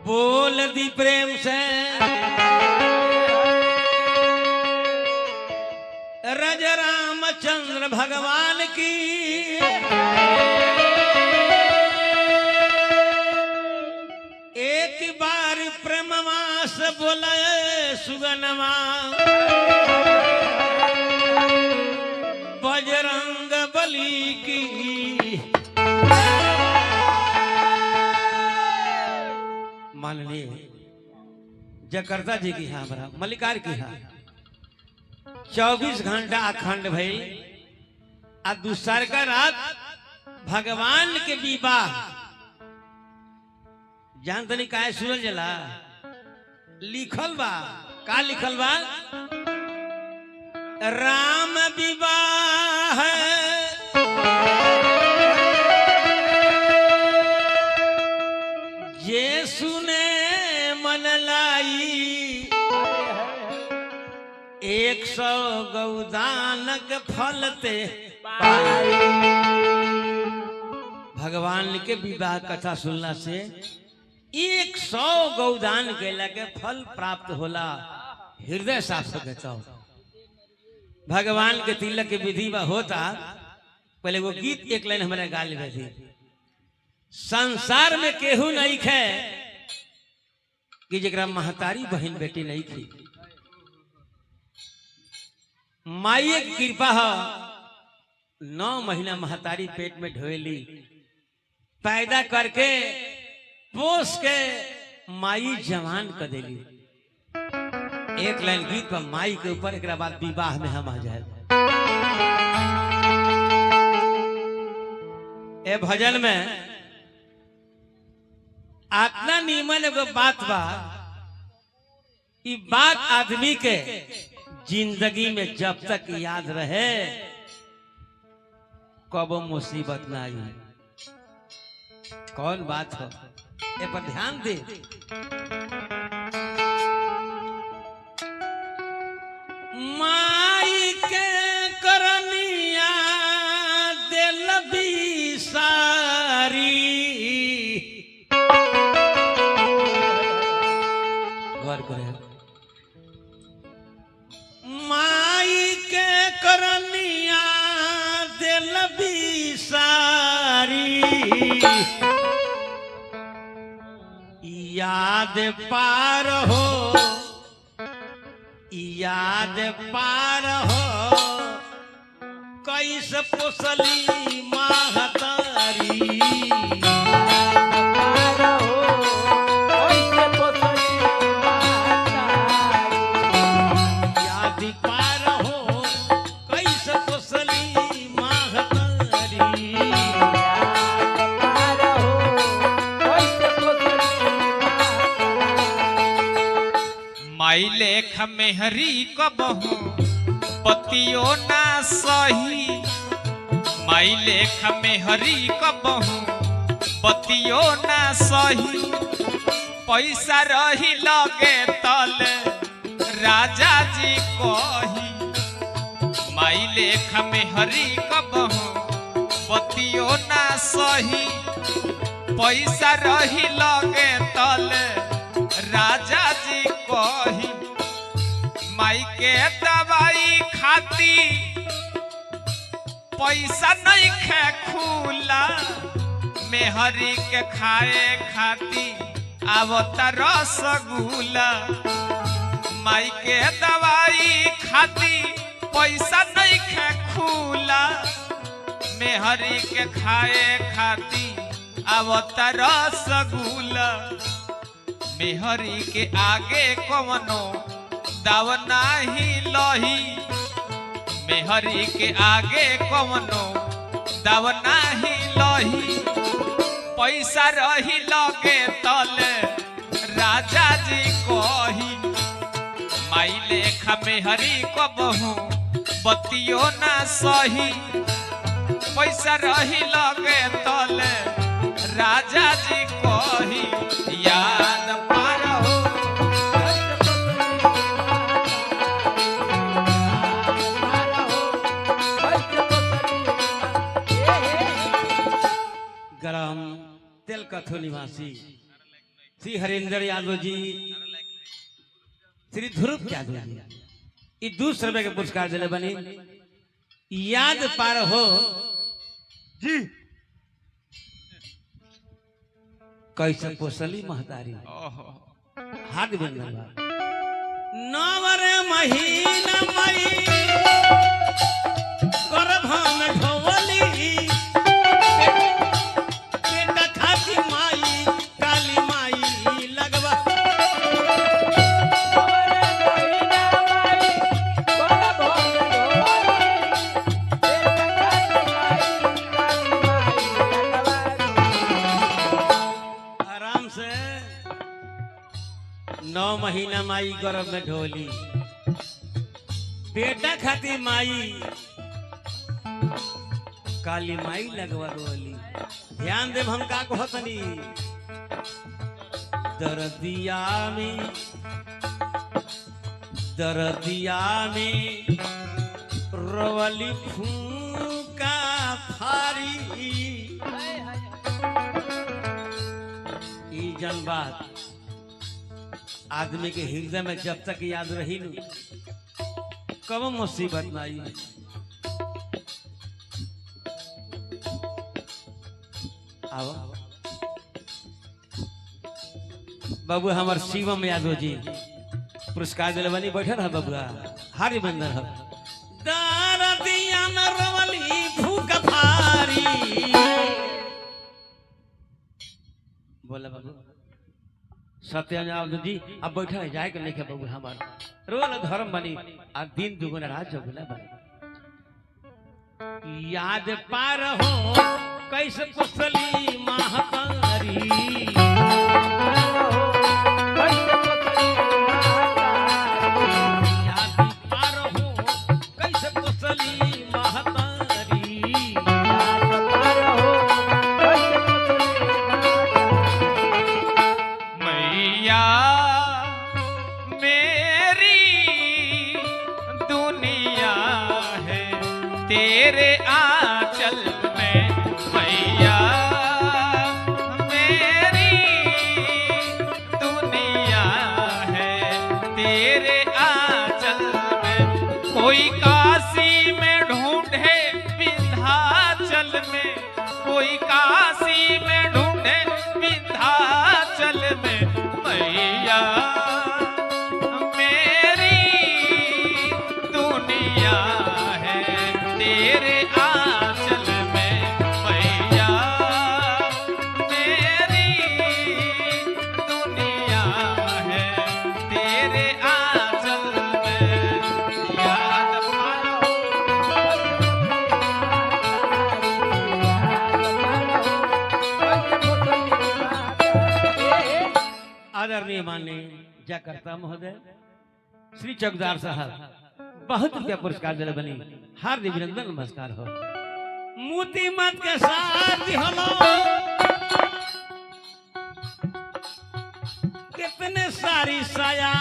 बोल दी प्रेम से रज रामचंद्र भगवान की। एक बार प्रेमवास बोले सुगनमा बजरंग बली की। माननीय जकर्ता जी की यहाँ हमारा मल्लिकार की यहाँ 24 घंटा अखंड भई आ दूसर का रात भगवान के विवाह जान तनी काहे सुनल जला लिखल बा का लिखल बा राम विवाह ये सुने मन लाई 100 गौदानक फलते भगवान के विवाह कथा सुनला से 100 गौदान कैला के फल प्राप्त होला। हृदय साफ सकता भगवान के तिलक के विधि बा होता। पहले वो गीत एक लाइन हमारे गाल में थी। संसार में केहू नहीं खे कि जरा महतारी बहन बेटी नहीं थी। माई की कृपा है 9 महीना महतारी पेट में ढोली पैदा करके पोस के माई जवान कर देली। एक लाइन गीत पर माई के ऊपर एक बाद विवाह में हम आ जाए। ए भजन में आतना नीमन एगो बात बा। ई बात आदमी के जिंदगी में जब तक याद रहे कबो मुसीबत ना आई। कौन बात हो ए पर ध्यान दे। माई के करनिया दिल भी सारी गौर करे। माई के करनिया दिल भी सारी याद पार हो याद पार हो कैसे पोसली महतारी। याद पार हो कैसे पोसली महतारी। माई लेख मेहरी कबहू पतियो ना सही। माई लेख मेहरी कबहू पतियो ना सही। पैसा रही लगे तले राजा जी कही। माई लेख मेहरी कबहू पतियो ना सही। पैसा रही लगे तले राजा जी कही। माई के दवाई खाती पैसा नहीं खे खुला। मेहरी के खाए खाती आवता रसगुल्ला। माई के दवाई खाती पैसा नहीं खे खुला। मेहरी के खाए खाती आवता रसगुल्ला। मेहरी के आगे कवनो दाव नाही लही। मेहरी के आगे कवनो दाव नाही लही। पैसा रही लगे तले राजा जी कही। माई लेखा मेहरी कबहू बतियो ना सही। पैसा रही लगे तले राजा जी कही। याद पार हो ग्राम तेलकथो निवासी श्री हरेंद्र यादव जी, श्री ध्रुव यादव जी, ये 200 रुपए के पुरस्कार दिले बनी। याद पार हो जी कैसे पोसली महतारी ओहो हाथ बंधन बा। नवर महीना मई गर्भ में ढोली बेटा खाती माई काली माई लगवा। आराम से 9 महीना माई गर्भ में ढोली बेटा खाती माई काली माई लगवा रोली। ध्यान देव हम का कहतनी दर्दिया में रोवली फूका फारी। ई जन बात आदमी के हृदय में जब तक याद रही न कब मुसीबत ना आई। आओ बाबू हमार शिवम यादव जी पुरस्कार दिले बनी बैठे रह बबुआ हारी बंदर हो। दर्दिया में रोवली फूका फारी। बोला बाबू सत्यानंद जी अब बैठा है जाए के लेके बबू हमार रोल धर्म बनी आ दिन दुगुना रात चौगुना बनी। याद पार हो कैसे पुसली महतारी। याद पार हो कैसे पुसली महतारी। मैया मेरी दुनिया है तेरे आंचल में। मैया मेरी दुनिया है तेरे आंचल में। कोई काशी में ढूंढे विंध्याचल में, कोई काशी में ढूंढे विंध्याचल में। मैया मेरी दुनिया है तेरे आंचल में। मैया मेरी दुनिया है तेरे आंचल में। याद आदरणीय माननीय जयकर्ता महोदय श्री चौकीदार साहब बहुत रुपया पुरस्कार दिले बनी हार्दिक अभिनंदन नमस्कार हो। मोती मत के साथ हलो कितने सारी साया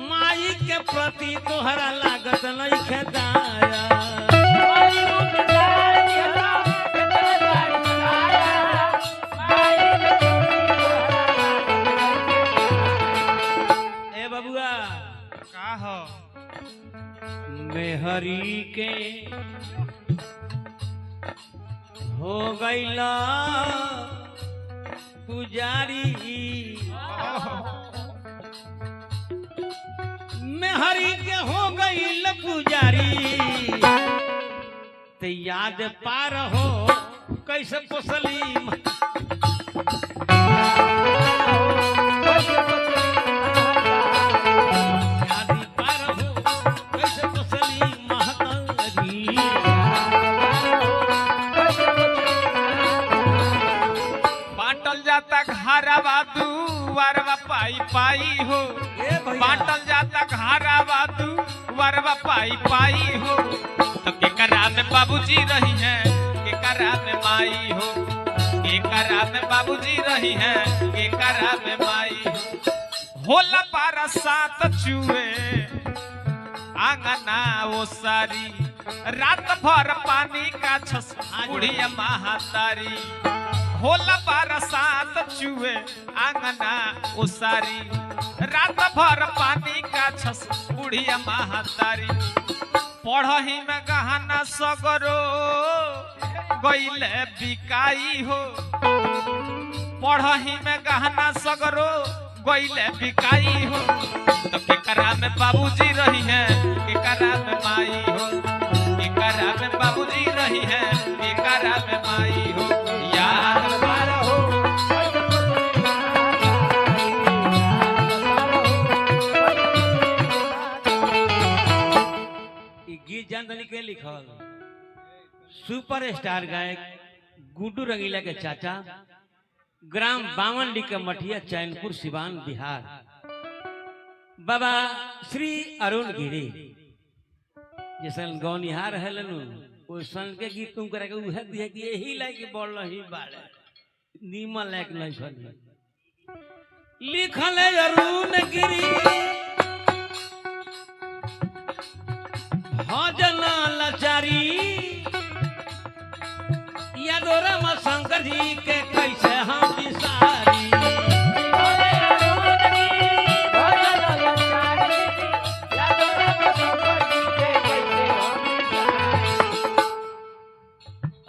माई के प्रति तोहरा लागत नहीं खेदाया। ए बबुआ का हो मेहरी के हो गईला पुजारी। मेहरी के हो गईल पुजारी ते याद पार हो कैसे पोसली। याद पार हो कैसे पोसली महतारी। बाटल जाता घरवा दुआरवा पाई पाई हो। ए भैया बाटल जाता घरवा दुआरवा पाई पाई हो। तो केकरा में बाबूजी रही है, केकरा में माई हो। केकरा में बाबूजी रही है, केकरा में माई हो। होला पारा सात चूहे आंगना वो सारी। रात भर पानी का छस बुढ़िया महातारी। होला बरसात चुए आंगना उसारी रात भर पानी का छस बुढ़िया महातारी पढ़ही में गहना सगरो गईले बिकाई हो पढ़ही में गहना सगरो गईले बिकाई हो तो केकरा में बाबूजी रही है केकरा में माई हो केकरा में बाबूजी रही है केकरा में माई हो यार हो गीत जानतनी के लिखल सुपर स्टार गायक गुड्डू रंगीला के चाचा ग्राम बावनडी के मठिया चैनपुर सिवान बिहार बाबा श्री अरुण गिरी जैसन गौनिहार है ओसन के गीत तुम करे उहे दिए कि यही लायक बोल रही बाड़े नीमन लायक नहीं बनी लिखल है अरुण गिरी भजन लाचारी यादोराम शंकर जी के कैसे हम विसारी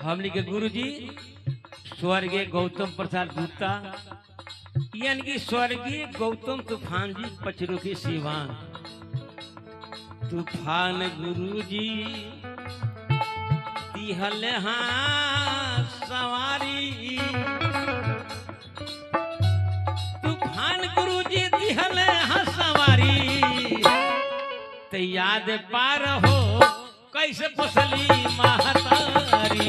हमनी के गुरुजी स्वर्गीय गौतम प्रसाद गुप्ता यानी कि स्वर्गीय गौतम तूफान जी पचरुखी सिवान तूफान गुरुजी दिहल हाँ सवारी तूफान गुरुजी दिहल हाँ सवारी ते याद पार हो कैसे पोसली महतारी